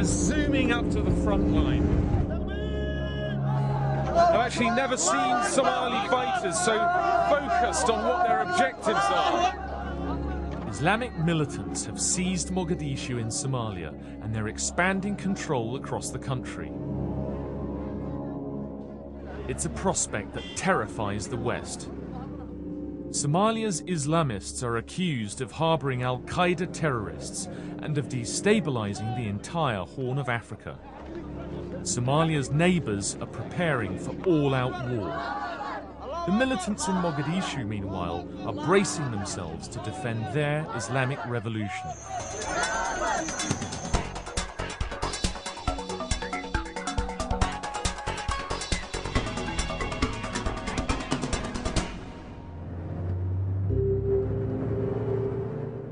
we're zooming up to the front line. I've actually never seen Somali fighters so focused on what their objectives are. Islamic militants have seized Mogadishu in Somalia, and they're expanding control across the country. It's a prospect that terrifies the West. Somalia's Islamists are accused of harboring Al-Qaeda terrorists and of destabilizing the entire Horn of Africa. Somalia's neighbors are preparing for all-out war. The militants in Mogadishu, meanwhile, are bracing themselves to defend their Islamic revolution.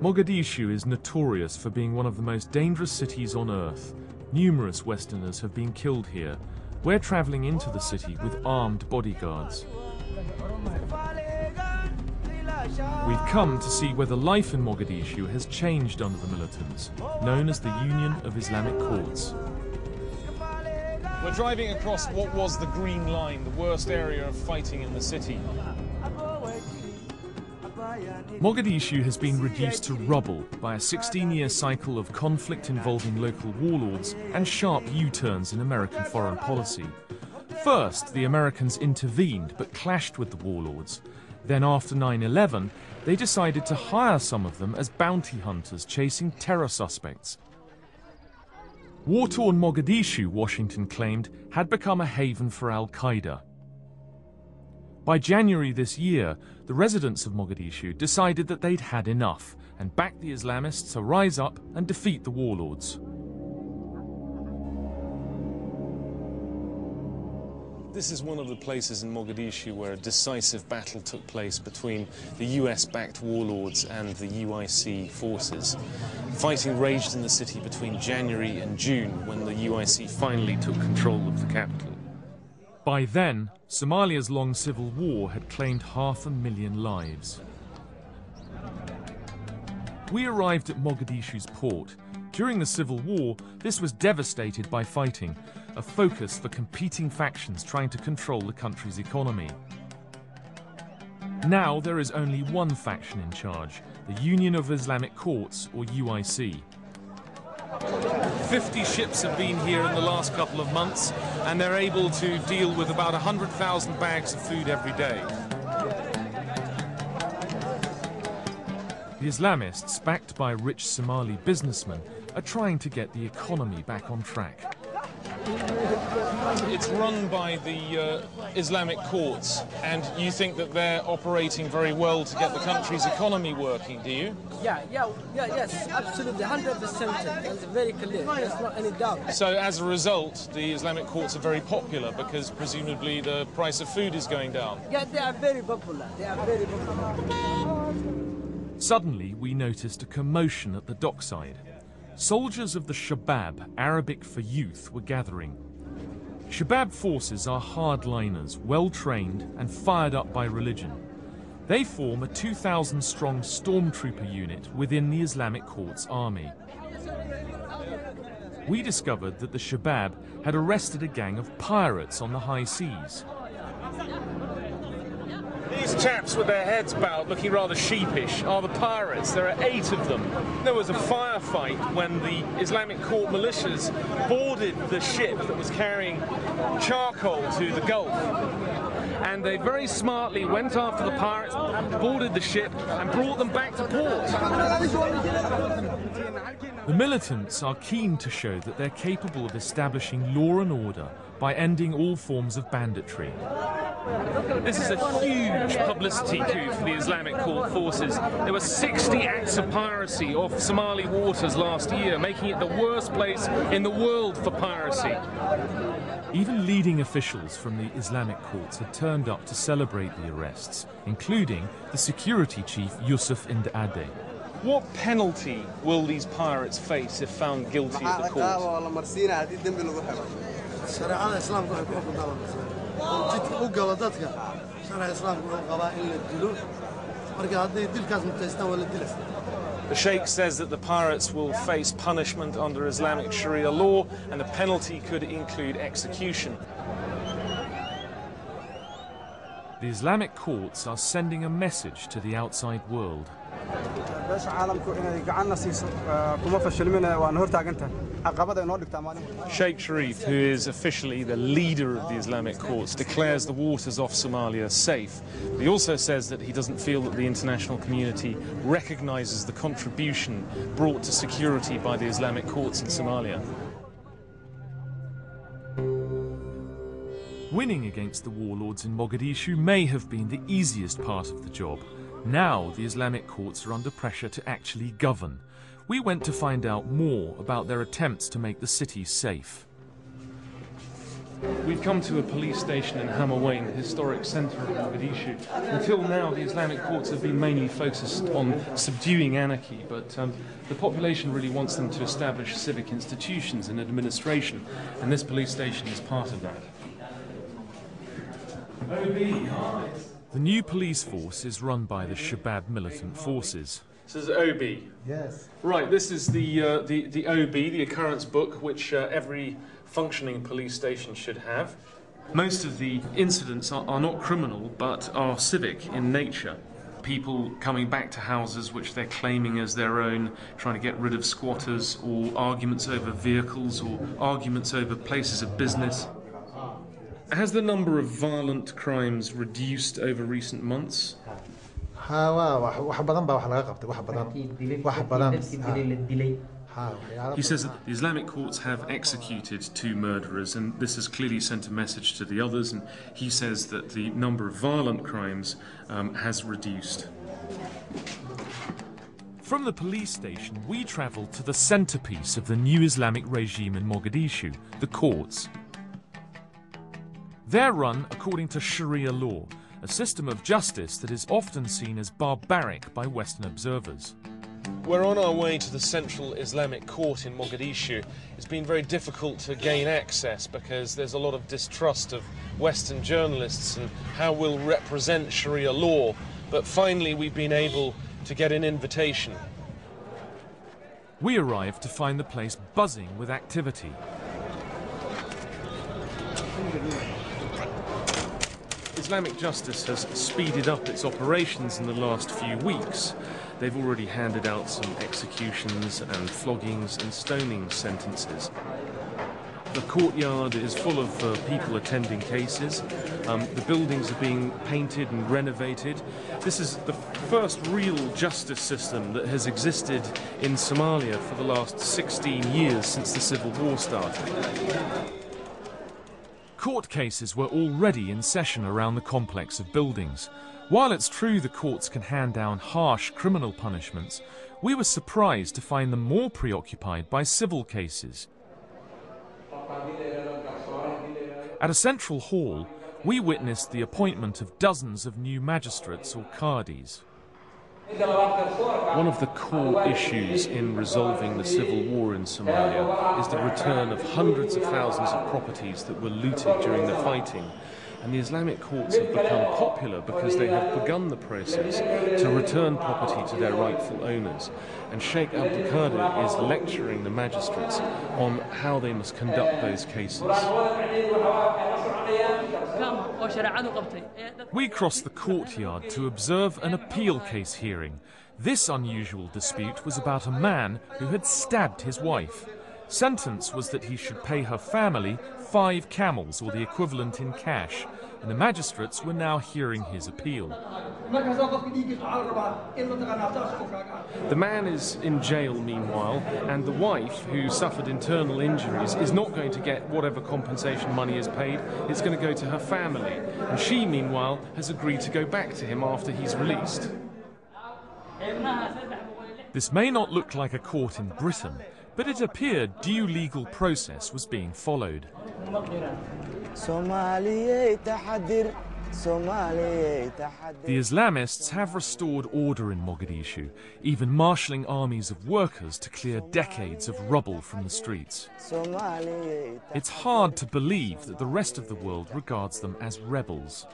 Mogadishu is notorious for being one of the most dangerous cities on earth. Numerous Westerners have been killed here. We're traveling into the city with armed bodyguards. We've come to see whether life in Mogadishu has changed under the militants, known as the Union of Islamic Courts. We're driving across what was the Green Line, the worst area of fighting in the city. Mogadishu has been reduced to rubble by a 16-year cycle of conflict involving local warlords and sharp U-turns in American foreign policy. First, the Americans intervened but clashed with the warlords. Then after 9/11, they decided to hire some of them as bounty hunters chasing terror suspects. War-torn Mogadishu, Washington claimed, had become a haven for Al-Qaeda. By January this year, the residents of Mogadishu decided that they'd had enough and backed the Islamists to rise up and defeat the warlords. This is one of the places in Mogadishu where a decisive battle took place between the US-backed warlords and the UIC forces. Fighting raged in the city between January and June, when the UIC finally took control of the capital. By then, Somalia's long civil war had claimed 500,000 lives. We arrived at Mogadishu's port. During the civil war, this was devastated by fighting, a focus for competing factions trying to control the country's economy. Now there is only one faction in charge, the Union of Islamic Courts, or UIC. 50 ships have been here in the last couple of months, and they're able to deal with about 100,000 bags of food every day. The Islamists, backed by rich Somali businessmen, are trying to get the economy back on track. It's run by the Islamic courts, and you think that they're operating very well to get the country's economy working, do you? Yes, absolutely, 100%. That's very clear. There's not any doubt. So as a result, the Islamic courts are very popular because presumably the price of food is going down. Yeah, they are very popular. They are very popular. Suddenly, we noticed a commotion at the dockside. Soldiers of the Shabab, Arabic for youth, were gathering. Shabab forces are hardliners, well-trained and fired up by religion. They form a 2,000-strong stormtrooper unit within the Islamic Courts army. We discovered that the Shabab had arrested a gang of pirates on the high seas. These chaps with their heads bowed, looking rather sheepish, are the pirates. There are 8 of them. There was a firefight when the Islamic Court militias boarded the ship that was carrying charcoal to the Gulf. And they very smartly went after the pirates, boarded the ship, and brought them back to port. The militants are keen to show that they're capable of establishing law and order by ending all forms of banditry. This is a huge publicity coup for the Islamic Court forces. There were 60 acts of piracy off Somali waters last year, making it the worst place in the world for piracy. Even leading officials from the Islamic courts had turned up to celebrate the arrests, including the security chief Yusuf Indade. What penalty will these pirates face if found guilty at the court? The Sheikh says that the pirates will face punishment under Islamic Sharia law, and the penalty could include execution. The Islamic courts are sending a message to the outside world. Sheikh Sharif, who is officially the leader of the Islamic courts, declares the waters off Somalia safe. But he also says that he doesn't feel that the international community recognises the contribution brought to security by the Islamic courts in Somalia. Winning against the warlords in Mogadishu may have been the easiest part of the job. Now the Islamic courts are under pressure to actually govern. We went to find out more about their attempts to make the city safe. We've come to a police station in Hamawain, the historic centre of Mogadishu. Until now, the Islamic courts have been mainly focused on subduing anarchy, but the population really wants them to establish civic institutions and administration, and this police station is part of that. The new police force is run by the Shabab militant forces. This is OB. Yes. Right, this is the OB, the occurrence book, which every functioning police station should have. Most of the incidents are not criminal, but are civic in nature. People coming back to houses which they're claiming as their own, trying to get rid of squatters, or arguments over vehicles, or arguments over places of business. Has the number of violent crimes reduced over recent months? He says that the Islamic courts have executed 2 murderers, and this has clearly sent a message to the others, and he says that the number of violent crimes has reduced. From the police station, we travelled to the centrepiece of the new Islamic regime in Mogadishu, the courts. They're run according to Sharia law, a system of justice that is often seen as barbaric by Western observers. We're on our way to the Central Islamic Court in Mogadishu. It's been very difficult to gain access because there's a lot of distrust of Western journalists and how we'll represent Sharia law, but finally we've been able to get an invitation. We arrived to find the place buzzing with activity. Islamic justice has speeded up its operations in the last few weeks. They've already handed out some executions and floggings and stoning sentences. The courtyard is full of people attending cases. The buildings are being painted and renovated. This is the first real justice system that has existed in Somalia for the last 16 years since the civil war started. Court cases were already in session around the complex of buildings. While it's true the courts can hand down harsh criminal punishments, we were surprised to find them more preoccupied by civil cases. At a central hall, we witnessed the appointment of dozens of new magistrates or qadis. One of the core issues in resolving the civil war in Somalia is the return of hundreds of thousands of properties that were looted during the fighting. And the Islamic courts have become popular because they have begun the process to return property to their rightful owners. And Sheikh Abdul Qadir is lecturing the magistrates on how they must conduct those cases. We crossed the courtyard to observe an appeal case hearing. This unusual dispute was about a man who had stabbed his wife. Sentence was that he should pay her family 5 camels, or the equivalent in cash, and the magistrates were now hearing his appeal. The man is in jail meanwhile, and the wife, who suffered internal injuries, is not going to get whatever compensation money is paid. It's going to go to her family, and she meanwhile has agreed to go back to him after he's released. This may not look like a court in Britain, but it appeared due legal process was being followed. The Islamists have restored order in Mogadishu, even marshalling armies of workers to clear decades of rubble from the streets. It's hard to believe that the rest of the world regards them as rebels.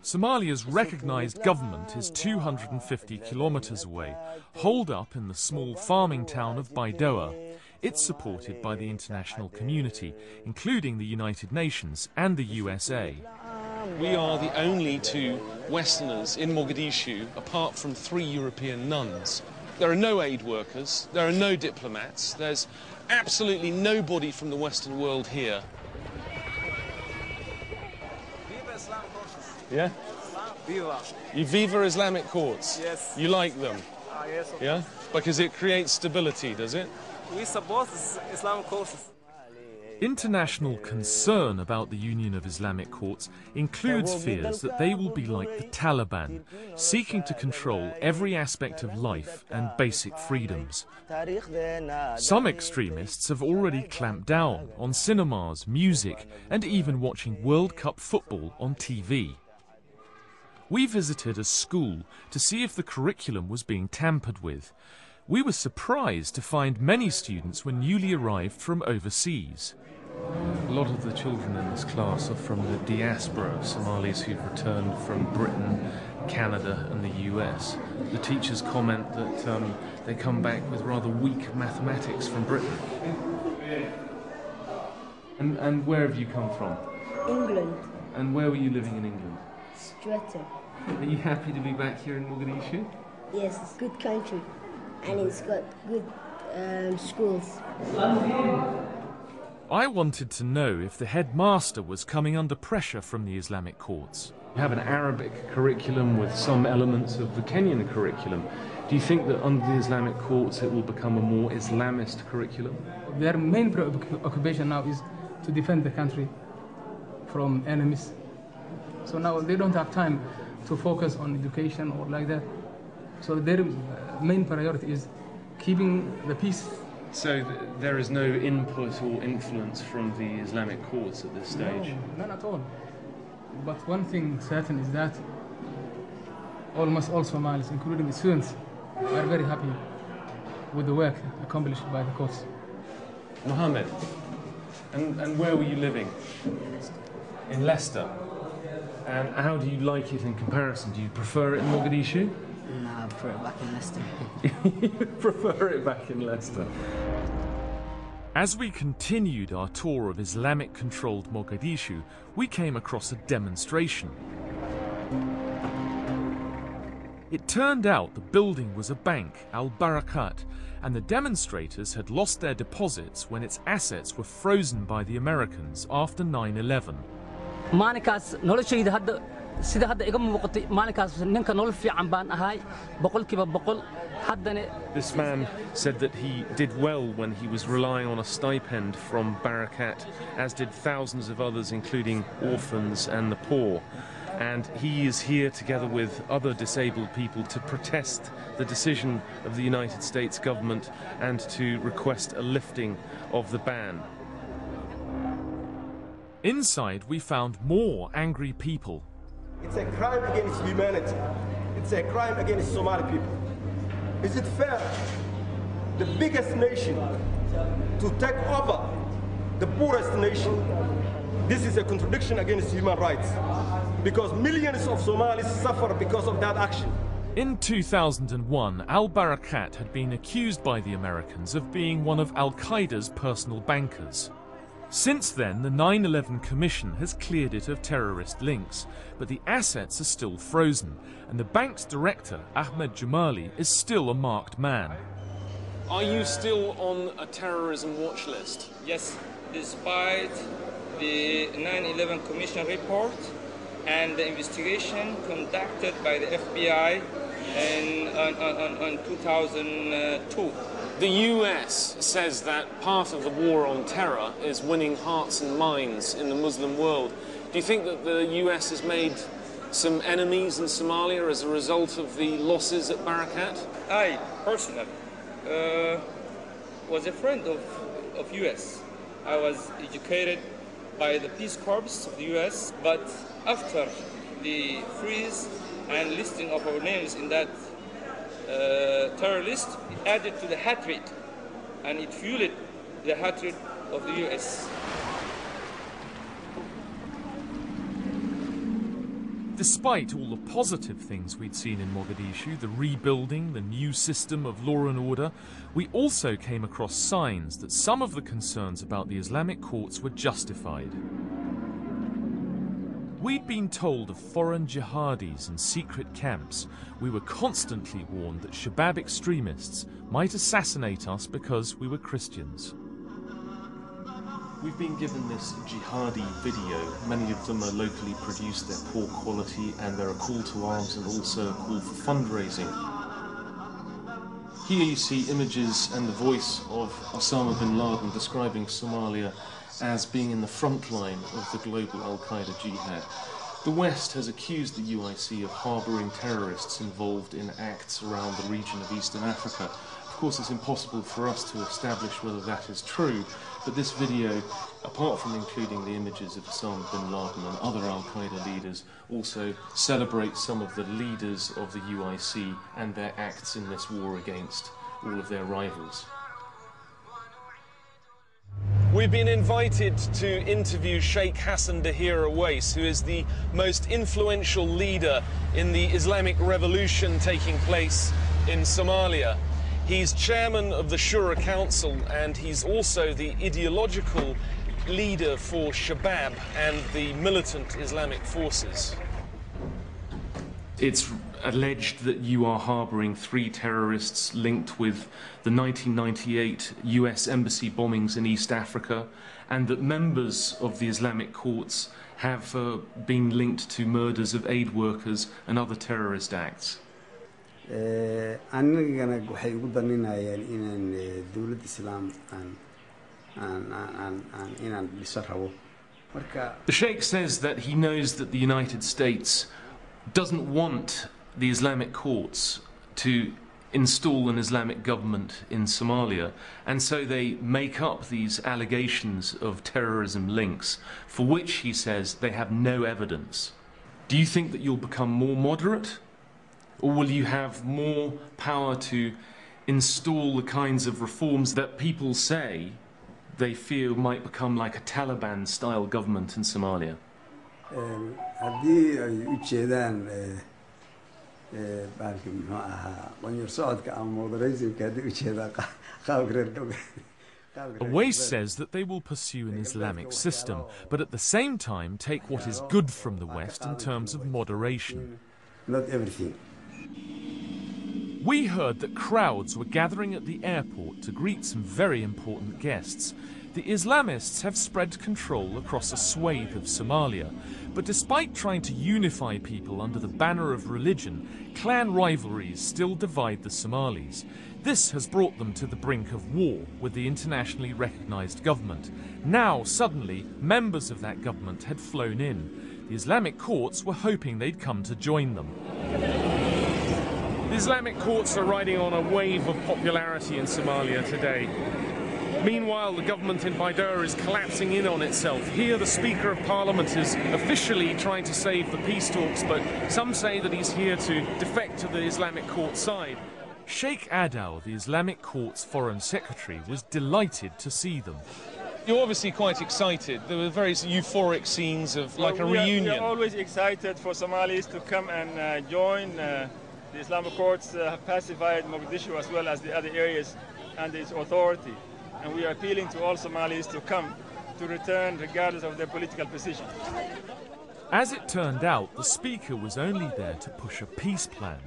Somalia's recognised government is 250 kilometres away, holed up in the small farming town of Baidoa. It's supported by the international community, including the United Nations and the USA. We are the only two Westerners in Mogadishu, apart from 3 European nuns. There are no aid workers, there are no diplomats, there's absolutely nobody from the Western world here. Yeah? Viva. You Viva Islamic courts? Yes. You like them? Yes. Yeah? Because it creates stability, does it? We support Islamic courses. International concern about the Union of Islamic Courts includes fears that they will be like the Taliban, seeking to control every aspect of life and basic freedoms. Some extremists have already clamped down on cinemas, music, and even watching World Cup football on TV. We visited a school to see if the curriculum was being tampered with. We were surprised to find many students were newly arrived from overseas. A lot of the children in this class are from the diaspora of Somalis who've returned from Britain, Canada and the US. The teachers comment that they come back with rather weak mathematics from Britain. And where have you come from? England. And where were you living in England? Stratton. Are you happy to be back here in Mogadishu? Yes, it's a good country and it's got good schools. I wanted to know if the headmaster was coming under pressure from the Islamic courts. You have an Arabic curriculum with some elements of the Kenyan curriculum. Do you think that under the Islamic courts it will become a more Islamist curriculum? Their main preoccupation now is to defend the country from enemies. So now they don't have time to focus on education or like that. So their main priority is keeping the peace. So there is no input or influence from the Islamic courts at this stage? No, none at all. But one thing certain is that almost all Somalis, including the students, are very happy with the work accomplished by the courts. Mohammed, and where were you living? In Leicester. And how do you like it in comparison? Do you prefer it in Mogadishu? No, I prefer it back in Leicester. You prefer it back in Leicester. As we continued our tour of Islamic-controlled Mogadishu, we came across a demonstration. It turned out the building was a bank, Al-Barakat, and the demonstrators had lost their deposits when its assets were frozen by the Americans after 9/11. maalinkaas noloshayda hadda sida hadda iga muuqatay maalinkaas ninka nolol fiican baan ahay boqolkiiba boqol haddana. This man said that he did well when he was relying on a stipend from Barakat, as did thousands of others, including orphans and the poor. And he is here together with other disabled people to protest the decision of the United States government and to request a lifting of the ban. Inside, we found more angry people. It's a crime against humanity. It's a crime against Somali people. Is it fair, the biggest nation, to take over the poorest nation? This is a contradiction against human rights, because millions of Somalis suffer because of that action. In 2001, Al-Barakat had been accused by the Americans of being one of Al-Qaeda's personal bankers. Since then, the 9/11 Commission has cleared it of terrorist links, but the assets are still frozen, and the bank's director, Ahmed Jamali, is still a marked man. Are you still on a terrorism watch list? Yes, despite the 9/11 Commission report and the investigation conducted by the FBI in 2002. The US says that part of the war on terror is winning hearts and minds in the Muslim world. Do you think that the US has made some enemies in Somalia as a result of the losses at Barakat? I personally was a friend of US. I was educated by the Peace Corps of the US, but after the freeze and listing of our names in that terror list, it added to the hatred, and it fueled the hatred of the US. Despite all the positive things we'd seen in Mogadishu, the rebuilding, the new system of law and order, we also came across signs that some of the concerns about the Islamic courts were justified. We'd been told of foreign jihadis and secret camps. We were constantly warned that Shabab extremists might assassinate us because we were Christians. We've been given this jihadi video. Many of them are locally produced, they're poor quality, and they're a call to arms and also a call for fundraising. Here you see images and the voice of Osama bin Laden describing Somalia as being in the front line of the global Al-Qaeda jihad. The West has accused the UIC of harbouring terrorists involved in acts around the region of Eastern Africa. Of course, it's impossible for us to establish whether that is true, but this video, apart from including the images of Osama bin Laden and other Al-Qaeda leaders, also celebrates some of the leaders of the UIC and their acts in this war against all of their rivals. We've been invited to interview Sheikh Hassan Dahir Awais, who is the most influential leader in the Islamic revolution taking place in Somalia. He's chairman of the Shura Council, and he's also the ideological leader for Shabab and the militant Islamic forces. It's alleged that you are harbouring 3 terrorists linked with the 1998 US embassy bombings in East Africa, and that members of the Islamic courts have been linked to murders of aid workers and other terrorist acts. anigana waxay ugu daninayeen inaan dawladda islaam inaan dhiso rabo. The Sheikh says that he knows that the United States doesn't want the Islamic courts to install an Islamic government in Somalia, and so they make up these allegations of terrorism links, for which he says they have no evidence. Do you think that you'll become more moderate? Or will you have more power to install the kinds of reforms that people say they feel might become like a Taliban-style government in Somalia? haddii ay u jeedaan baalki muxuu ahaa qanyar socodka ama moderationka haddii u jeedaan qaabka reer Awais says that they will pursue an Islamic system, but at the same time take what is good from the West in terms of moderation. Not everything. We heard that crowds were gathering at the airport to greet some very important guests. The Islamists have spread control across a swathe of Somalia, but despite trying to unify people under the banner of religion, clan rivalries still divide the Somalis. This has brought them to the brink of war with the internationally recognized government. Now, suddenly, members of that government had flown in. The Islamic courts were hoping they'd come to join them. The Islamic courts are riding on a wave of popularity in Somalia today. Meanwhile, the government in Baidoa is collapsing in on itself. Here, the Speaker of Parliament is officially trying to save the peace talks, but some say that he's here to defect to the Islamic court side. Sheikh Adaw, the Islamic court's foreign secretary, was delighted to see them. You're obviously quite excited. There were very euphoric scenes of like a reunion. We are always excited for Somalis to come and join. The Islamic courts have pacified Mogadishu as well as the other areas under its authority. And we are appealing to all Somalis to come, to return regardless of their political position. As it turned out, the speaker was only there to push a peace plan.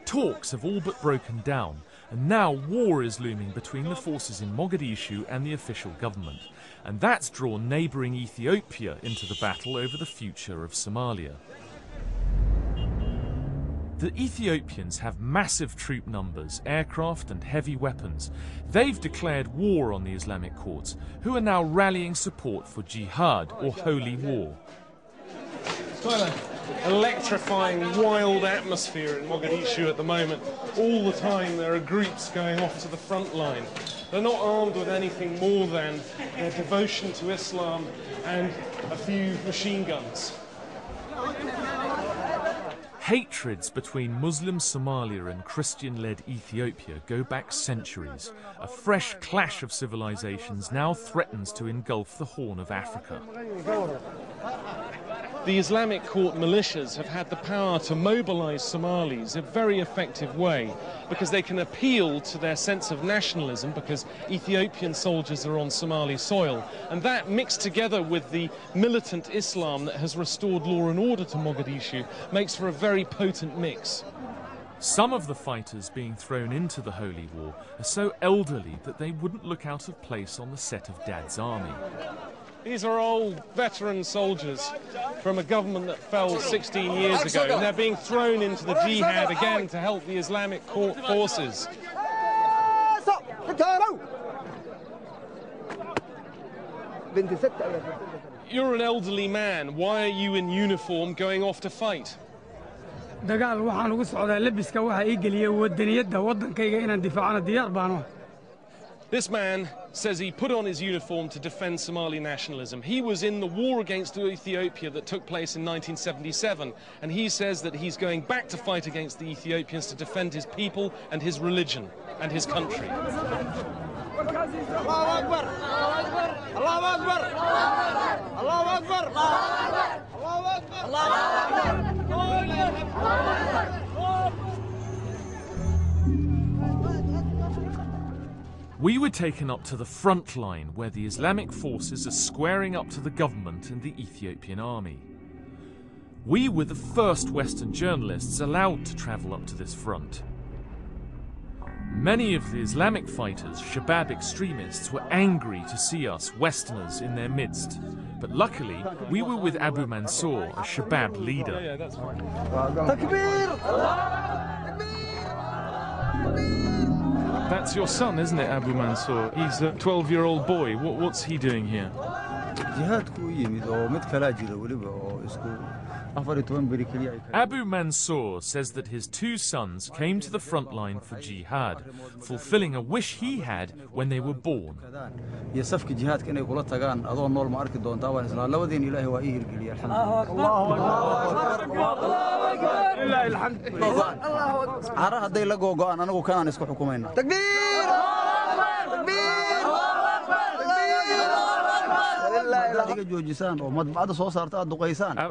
Talks have all but broken down, and now war is looming between the forces in Mogadishu and the official government. And that's drawn neighbouring Ethiopia into the battle over the future of Somalia. The Ethiopians have massive troop numbers, aircraft and heavy weapons. They've declared war on the Islamic courts, who are now rallying support for jihad, or holy war. It's quite an electrifying, wild atmosphere in Mogadishu at the moment. All the time there are groups going off to the front line. They're not armed with anything more than their devotion to Islam and a few machine guns. Hatreds between Muslim Somalia and Christian-led Ethiopia go back centuries. A fresh clash of civilizations now threatens to engulf the Horn of Africa. the Islamic court militias have had the power to mobilize Somalis in a very effective way because they can appeal to their sense of nationalism because Ethiopian soldiers are on Somali soil. And that, mixed together with the militant Islam that has restored law and order to Mogadishu, makes for a very potent mix. Some of the fighters being thrown into the Holy War are so elderly that they wouldn't look out of place on the set of Dad's army. These are old veteran soldiers from a government that fell 16 years ago, and they're being thrown into the jihad again to help the Islamic court forces. You're an elderly man. Why are you in uniform going off to fight? This man says he put on his uniform to defend Somali nationalism. He was in the war against Ethiopia that took place in 1977, and he says that he's going back to fight against the Ethiopians to defend his people and his religion and his country. We were taken up to the front line where the Islamic forces are squaring up to the government and the Ethiopian army. We were the first Western journalists allowed to travel up to this front. Many of the Islamic fighters, Shabab extremists, were angry to see us, Westerners, in their midst. But luckily, we were with Abu Mansour, a Shabab leader. Yeah, that's right. That's your son, isn't it, Abu Mansour? He's a 12-year-old boy. What's he doing here? Abu Mansour says that his two sons came to the front line for jihad, fulfilling a wish he had when they were born.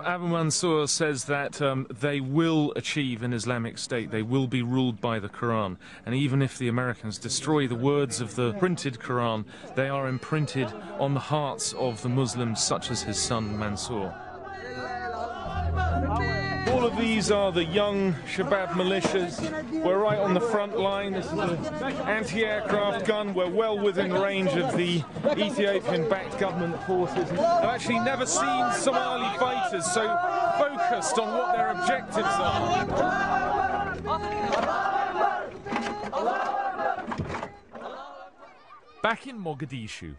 Abu Mansour says that they will achieve an Islamic state. They will be ruled by the Quran. And even if the Americans destroy the words of the printed Quran, they are imprinted on the hearts of the Muslims, such as his son Mansour. All of these are the young Shabab militias. We're right on the front line. This is an anti-aircraft gun. We're well within range of the Ethiopian-backed government forces. I've actually never seen Somali fighters so focused on what their objectives are. Back in Mogadishu,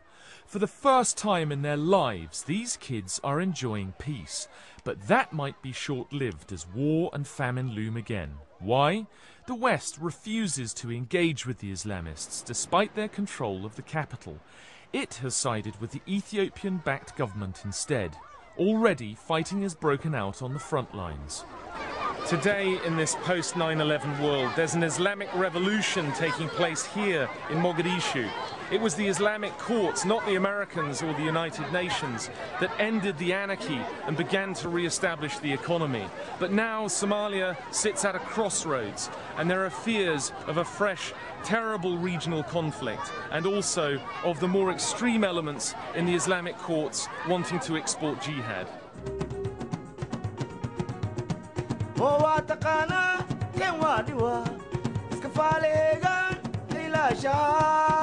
for the first time in their lives, these kids are enjoying peace. But that might be short-lived as war and famine loom again. Why? The West refuses to engage with the Islamists despite their control of the capital. It has sided with the Ethiopian-backed government instead. Already, fighting has broken out on the front lines. Today, in this post-9/11 world, there's an Islamic revolution taking place here in Mogadishu. It was the Islamic courts, not the Americans or the United Nations, that ended the anarchy and began to re-establish the economy. But now Somalia sits at a crossroads, and there are fears of a fresh, terrible regional conflict, and also of the more extreme elements in the Islamic courts wanting to export jihad. واتقانا كان وادوا اسكفاليغان إلى شام